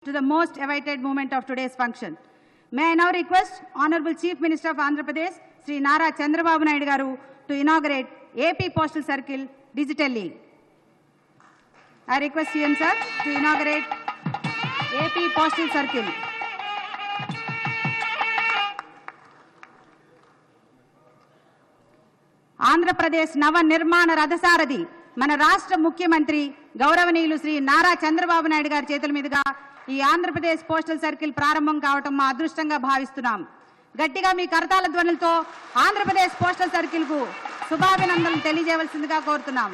to the most awaited moment of today's function. May I now request Honorable Chief Minister of Andhra Pradesh, Sri Nara Chandrababu Naidu Garu, to inaugurate AP Postal Circle digitally. I request CM sir to inaugurate AP Postal Circle. Andhra Pradesh Nava Nirmana Radhasaradi, మన రాష్ట్ర ముఖ్యమంత్రి గౌరవనీయులు శ్రీ నారా చంద్రబాబు నాయుడు గారి చేతుల మీదుగా ఈ Andhra Pradesh postal circle ప్రారంభం కావటం మా అదృష్టంగా భావిస్తున్నాం. గట్టిగా మీ కరతాళ ధ్వనులతో ఆంధ్రప్రదేశ్ పోస్టల్ సర్కిల్ కు శుభాభినందనలు తెలియజేయవలసిందిగా కోరుతున్నాం.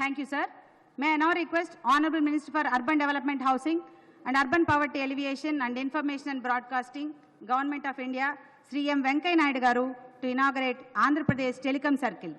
Thank you, sir. May I now request Honorable Minister for Urban Development, Housing and Urban Poverty Alleviation and Information and Broadcasting, Government of India, Sri M. Venkaiah Naidu Garu, to inaugurate Andhra Pradesh Telecom Circle.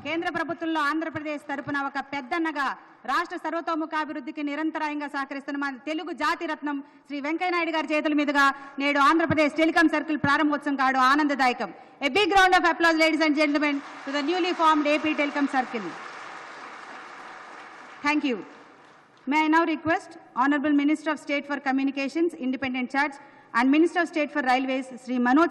కేంద్ర ప్రభుత్వంలో ఆంధ్రప్రదేశ్ తరపున ఒక పెద్దన్నగా రాష్ట్ర సర్వతోముఖాభివృద్ధికి నిరంతరాయంగా సహకరిస్తున్న మన తెలుగు జాతి రత్నం శ్రీ వెంకయ్య నాయుడు గారి చేతుల మీదుగా నేడు ఆంధ్రప్రదేశ్ టెలికాం సర్కిల్ ప్రారంభోత్సవం కావడం ఆనందదాయకం. A big round of applause, ladies and gentlemen, to the newly formed AP Telecom Circle. Thank you. May I now request Honorable Minister of State for Communications, Independent Charge, and Minister of State for Railways, Sri Manoj